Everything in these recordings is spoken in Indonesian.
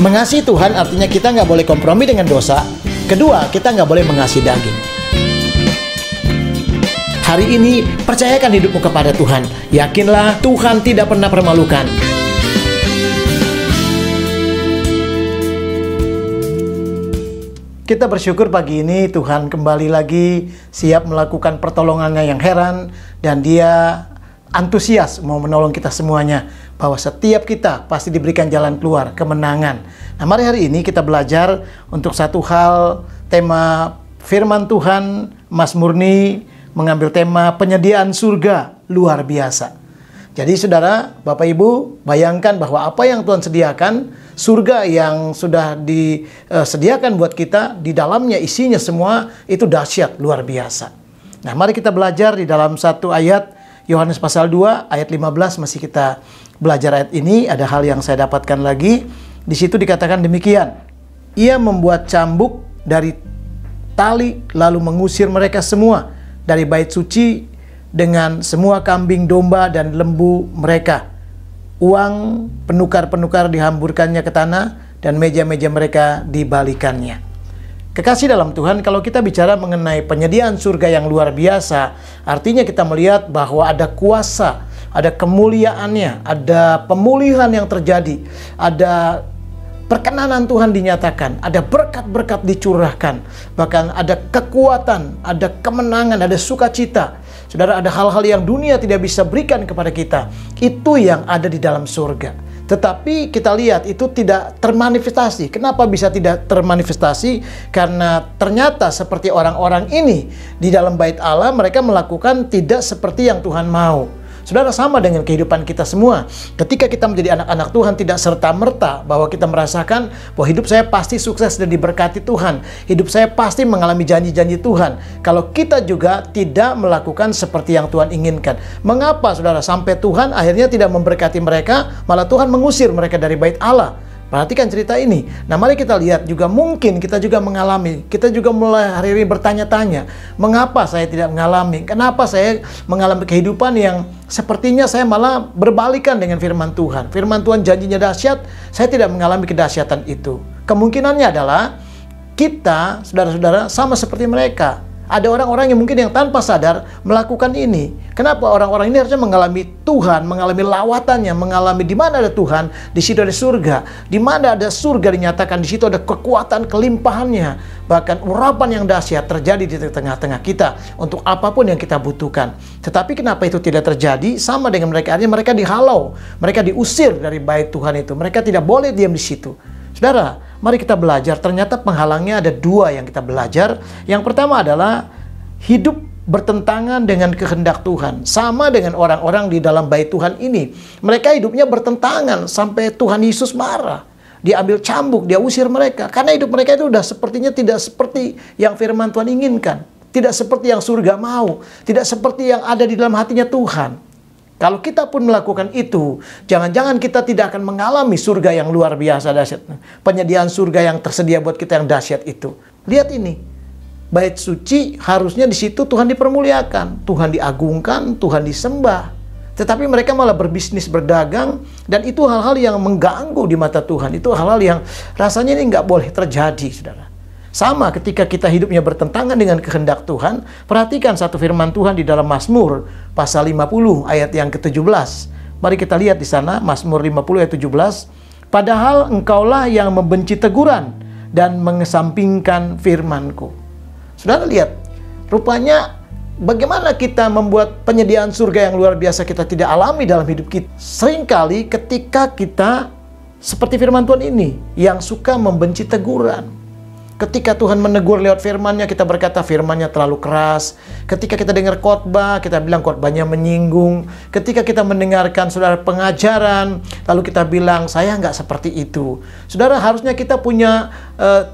Mengasihi Tuhan artinya kita nggak boleh kompromi dengan dosa. Kedua, kita nggak boleh mengasihi daging. Hari ini, percayakan hidupmu kepada Tuhan. Yakinlah, Tuhan tidak pernah permalukan. Kita bersyukur pagi ini Tuhan kembali lagi siap melakukan pertolongannya yang heran. Dan Dia antusias mau menolong kita semuanya. Bahwa setiap kita pasti diberikan jalan keluar, kemenangan. Nah, mari hari ini kita belajar untuk satu hal, tema firman Tuhan. Mas Murni mengambil tema penyediaan surga luar biasa. Jadi saudara, Bapak Ibu, bayangkan bahwa apa yang Tuhan sediakan, surga yang sudah disediakan buat kita, di dalamnya isinya semua itu dahsyat, luar biasa. Nah, mari kita belajar di dalam satu ayat, Yohanes pasal 2, ayat 15, masih kita belajar ayat ini. Ada hal yang saya dapatkan lagi. Di situ dikatakan demikian. Ia membuat cambuk dari tali, lalu mengusir mereka semua dari bait suci, dengan semua kambing, domba, dan lembu mereka. Uang penukar-penukar dihamburkannya ke tanah, dan meja-meja mereka dibalikannya. Kekasih dalam Tuhan, kalau kita bicara mengenai penyediaan surga yang luar biasa, artinya kita melihat bahwa ada kuasa, ada kemuliaannya, ada pemulihan yang terjadi, ada perkenanan Tuhan dinyatakan, ada berkat-berkat dicurahkan, bahkan ada kekuatan, ada kemenangan, ada sukacita. Saudara, ada hal-hal yang dunia tidak bisa berikan kepada kita. Itu yang ada di dalam surga. Tetapi kita lihat itu tidak termanifestasi. Kenapa bisa tidak termanifestasi? Karena ternyata seperti orang-orang ini di dalam bait Allah, mereka melakukan tidak seperti yang Tuhan mau. Saudara, sama dengan kehidupan kita semua. Ketika kita menjadi anak-anak Tuhan, tidak serta-merta bahwa kita merasakan bahwa hidup saya pasti sukses dan diberkati Tuhan. Hidup saya pasti mengalami janji-janji Tuhan. Kalau kita juga tidak melakukan seperti yang Tuhan inginkan. Mengapa, saudara, sampai Tuhan akhirnya tidak memberkati mereka, malah Tuhan mengusir mereka dari bait Allah? Perhatikan cerita ini. Nah, mari kita lihat juga, mungkin kita juga mengalami. Kita juga mulai hari ini bertanya-tanya, mengapa saya tidak mengalami? Kenapa saya mengalami kehidupan yang sepertinya saya malah berbalikan dengan firman Tuhan? Firman Tuhan janjinya dahsyat, saya tidak mengalami kedahsyatan itu. Kemungkinannya adalah kita, saudara-saudara, sama seperti mereka. Ada orang-orang yang mungkin yang tanpa sadar melakukan ini. Kenapa orang-orang ini harusnya mengalami Tuhan, mengalami lawatannya, mengalami di mana ada Tuhan, di situ ada surga. Di mana ada surga dinyatakan, di situ ada kekuatan kelimpahannya. Bahkan urapan yang dahsyat terjadi di tengah-tengah kita untuk apapun yang kita butuhkan. Tetapi kenapa itu tidak terjadi? Sama dengan mereka, artinya mereka dihalau, mereka diusir dari bait Tuhan itu. Mereka tidak boleh diam di situ. Saudara, mari kita belajar. Ternyata penghalangnya ada dua yang kita belajar. Yang pertama adalah hidup bertentangan dengan kehendak Tuhan. Sama dengan orang-orang di dalam bait Tuhan ini. Mereka hidupnya bertentangan sampai Tuhan Yesus marah. Dia ambil cambuk, dia usir mereka. Karena hidup mereka itu udah sepertinya tidak seperti yang firman Tuhan inginkan. Tidak seperti yang surga mau. Tidak seperti yang ada di dalam hatinya Tuhan. Kalau kita pun melakukan itu, jangan-jangan kita tidak akan mengalami surga yang luar biasa dahsyat. Penyediaan surga yang tersedia buat kita yang dahsyat itu. Lihat ini. Bait suci harusnya di situ Tuhan dipermuliakan, Tuhan diagungkan, Tuhan disembah. Tetapi mereka malah berbisnis, berdagang, dan itu hal-hal yang mengganggu di mata Tuhan. Itu hal-hal yang rasanya ini nggak boleh terjadi, saudara. Sama ketika kita hidupnya bertentangan dengan kehendak Tuhan. Perhatikan satu firman Tuhan di dalam Mazmur pasal 50 ayat yang ke-17. Mari kita lihat di sana Mazmur 50 ayat 17. Padahal engkaulah yang membenci teguran dan mengesampingkan firman-Ku. Saudara lihat, rupanya bagaimana kita membuat penyediaan surga yang luar biasa kita tidak alami dalam hidup kita. Seringkali ketika kita seperti firman Tuhan ini yang suka membenci teguran. Ketika Tuhan menegur lewat firman-Nya, kita berkata firman-Nya terlalu keras. Ketika kita dengar khotbah, kita bilang khotbahnya menyinggung. Ketika kita mendengarkan saudara pengajaran, lalu kita bilang, saya nggak seperti itu. Saudara, harusnya kita punya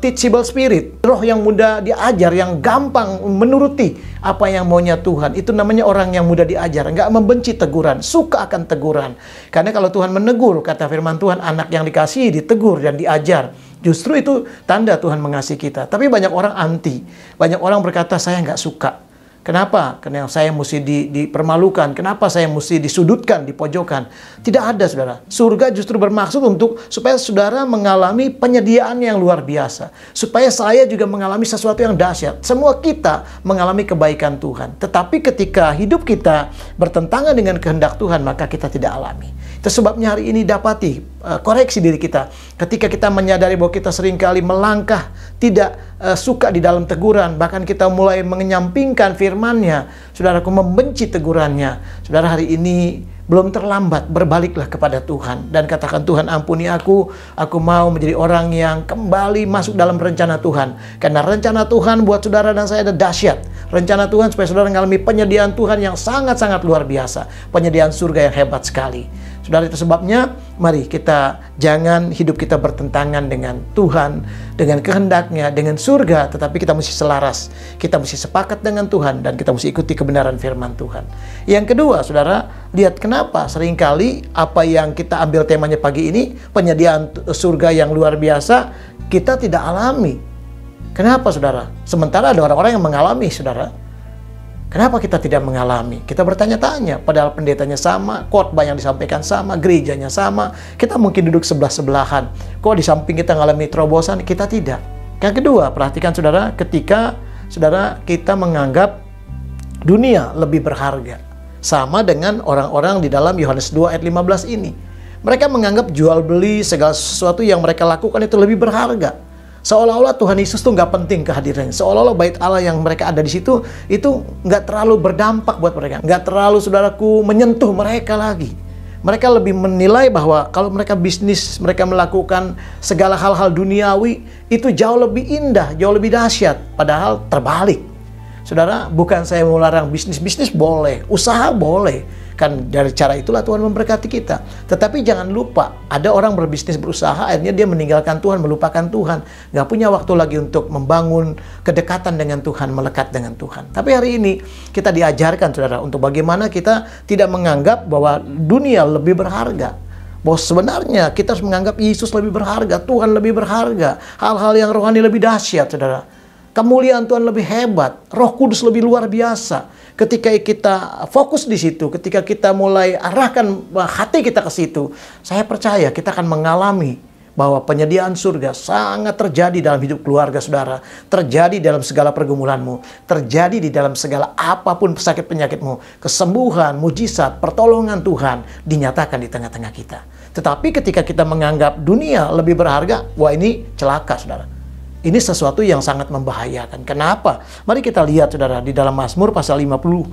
teachable spirit. Roh yang mudah diajar, yang gampang menuruti apa yang maunya Tuhan. Itu namanya orang yang mudah diajar. Nggak membenci teguran, suka akan teguran. Karena kalau Tuhan menegur, kata firman Tuhan, anak yang dikasihi ditegur dan diajar. Justru itu tanda Tuhan mengasihi kita. Tapi banyak orang anti. Banyak orang berkata, saya nggak suka. Kenapa? Karena saya mesti dipermalukan. Kenapa saya mesti disudutkan, dipojokkan? Tidak ada, saudara. Surga justru bermaksud untuk supaya saudara mengalami penyediaan yang luar biasa. Supaya saya juga mengalami sesuatu yang dahsyat. Semua kita mengalami kebaikan Tuhan. Tetapi ketika hidup kita bertentangan dengan kehendak Tuhan, maka kita tidak alami. Itu sebabnya hari ini dapati koreksi diri kita. Ketika kita menyadari bahwa kita seringkali melangkah, tidak suka di dalam teguran, bahkan kita mulai menyampingkan firman-Nya, saudaraku, membenci tegurannya. Saudara, hari ini belum terlambat, berbaliklah kepada Tuhan dan katakan, Tuhan ampuni aku mau menjadi orang yang kembali masuk dalam rencana Tuhan. Karena rencana Tuhan buat saudara dan saya ada dahsyat. Rencana Tuhan supaya saudara mengalami penyediaan Tuhan yang sangat-sangat luar biasa. Penyediaan surga yang hebat sekali. Saudara, itu sebabnya mari kita jangan hidup kita bertentangan dengan Tuhan, dengan kehendak-Nya, dengan surga, tetapi kita mesti selaras. Kita mesti sepakat dengan Tuhan dan kita mesti ikuti kebenaran firman Tuhan. Yang kedua, saudara, lihat kenapa seringkali apa yang kita ambil temanya pagi ini, penyediaan surga yang luar biasa, kita tidak alami. Kenapa, saudara? Sementara ada orang-orang yang mengalami, saudara. Kenapa kita tidak mengalami? Kita bertanya-tanya, padahal pendetanya sama, khotbah yang disampaikan sama, gerejanya sama, kita mungkin duduk sebelah-sebelahan. Kok di samping kita mengalami terobosan, kita tidak. Yang kedua, perhatikan saudara, ketika saudara kita menganggap dunia lebih berharga. Sama dengan orang-orang di dalam Yohanes 2 ayat 15 ini. Mereka menganggap jual beli segala sesuatu yang mereka lakukan itu lebih berharga. Seolah-olah Tuhan Yesus tuh nggak penting kehadirannya. Seolah-olah bait Allah yang mereka ada di situ itu nggak terlalu berdampak buat mereka. Nggak terlalu, saudaraku, menyentuh mereka lagi. Mereka lebih menilai bahwa kalau mereka bisnis, mereka melakukan segala hal-hal duniawi, itu jauh lebih indah, jauh lebih dahsyat. Padahal terbalik. Saudara, bukan saya mau larang bisnis boleh, usaha boleh. Kan dari cara itulah Tuhan memberkati kita. Tetapi jangan lupa, ada orang berbisnis, berusaha, akhirnya dia meninggalkan Tuhan, melupakan Tuhan. Nggak punya waktu lagi untuk membangun kedekatan dengan Tuhan, melekat dengan Tuhan. Tapi hari ini kita diajarkan, saudara, untuk bagaimana kita tidak menganggap bahwa dunia lebih berharga. Bahwa sebenarnya kita harus menganggap Yesus lebih berharga, Tuhan lebih berharga, hal-hal yang rohani lebih dahsyat, saudara. Kemuliaan Tuhan lebih hebat, Roh Kudus lebih luar biasa. Ketika kita fokus di situ, ketika kita mulai arahkan hati kita ke situ, saya percaya kita akan mengalami bahwa penyediaan surga sangat terjadi dalam hidup keluarga saudara, terjadi dalam segala pergumulanmu, terjadi di dalam segala apapun pesakit penyakitmu, kesembuhan, mujizat, pertolongan Tuhan dinyatakan di tengah-tengah kita. Tetapi ketika kita menganggap dunia lebih berharga, wah ini celaka, saudara. Ini sesuatu yang sangat membahayakan. Kenapa? Mari kita lihat, saudara, di dalam Mazmur pasal 50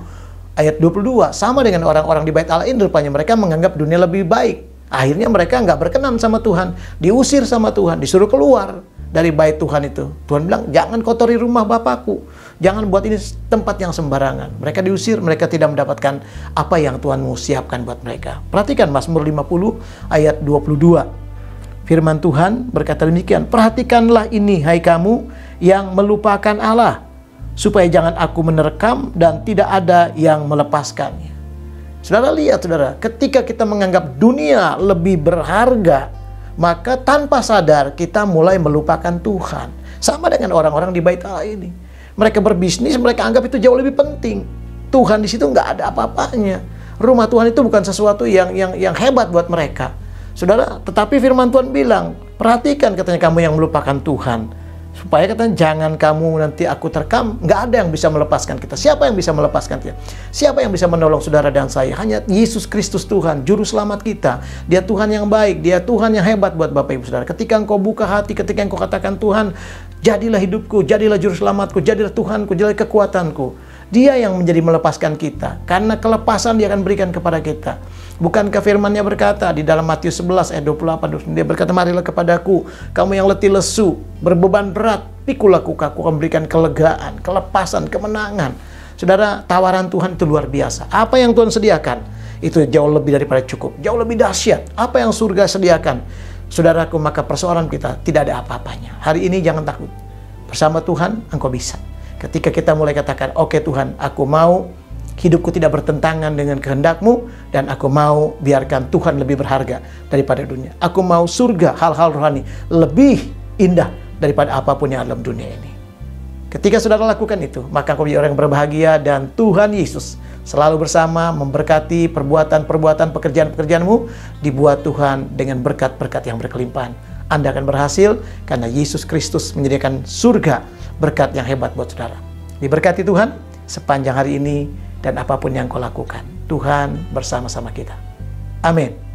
ayat 22. Sama dengan orang-orang di bait Allah ini, rupanya mereka menganggap dunia lebih baik. Akhirnya mereka nggak berkenan sama Tuhan. Diusir sama Tuhan, disuruh keluar dari bait Tuhan itu. Tuhan bilang, jangan kotori rumah Bapakku. Jangan buat ini tempat yang sembarangan. Mereka diusir, mereka tidak mendapatkan apa yang Tuhan mau siapkan buat mereka. Perhatikan Mazmur 50 ayat 22. Firman Tuhan berkata demikian, perhatikanlah ini, hai kamu yang melupakan Allah, supaya jangan aku menerkam dan tidak ada yang melepaskannya. Saudara, lihat, saudara, ketika kita menganggap dunia lebih berharga, maka tanpa sadar kita mulai melupakan Tuhan. Sama dengan orang-orang di bait Allah ini. Mereka berbisnis, mereka anggap itu jauh lebih penting. Tuhan di situ nggak ada apa-apanya. Rumah Tuhan itu bukan sesuatu yang hebat buat mereka. Saudara, tetapi firman Tuhan bilang, perhatikan, katanya, kamu yang melupakan Tuhan. Supaya katanya, jangan kamu nanti aku terkam. Nggak ada yang bisa melepaskan kita. Siapa yang bisa melepaskan kita? Siapa yang bisa menolong saudara dan saya? Hanya Yesus Kristus Tuhan, Juru Selamat kita. Dia Tuhan yang baik, Dia Tuhan yang hebat buat Bapak Ibu Saudara. Ketika engkau buka hati, ketika engkau katakan, Tuhan, jadilah hidupku, jadilah Juru Selamatku, jadilah Tuhanku, jadilah kekuatanku. Dia yang menjadi melepaskan kita. Karena kelepasan Dia akan berikan kepada kita. Bukankah firman-Nya berkata di dalam Matius 11 ayat 28, Dia berkata, marilah kepadaku, kamu yang letih lesu, berbeban berat, pikulah aku akan berikan kelegaan, kelepasan, kemenangan. Saudara, tawaran Tuhan itu luar biasa. Apa yang Tuhan sediakan, itu jauh lebih daripada cukup, jauh lebih dahsyat. Apa yang surga sediakan, saudaraku, maka persoalan kita tidak ada apa-apanya. Hari ini jangan takut. Bersama Tuhan, engkau bisa. Ketika kita mulai katakan, oke Tuhan, aku mau hidupku tidak bertentangan dengan kehendak-Mu, dan aku mau biarkan Tuhan lebih berharga daripada dunia. Aku mau surga, hal-hal rohani lebih indah daripada apapun yang ada dalam dunia ini. Ketika saudara lakukan itu, maka kau menjadi orang yang berbahagia dan Tuhan Yesus selalu bersama memberkati perbuatan-perbuatan pekerjaan-pekerjaanmu, dibuat Tuhan dengan berkat-berkat yang berkelimpahan. Anda akan berhasil karena Yesus Kristus menyediakan surga berkat yang hebat buat saudara. Diberkati Tuhan sepanjang hari ini dan apapun yang kau lakukan. Tuhan bersama-sama kita. Amin.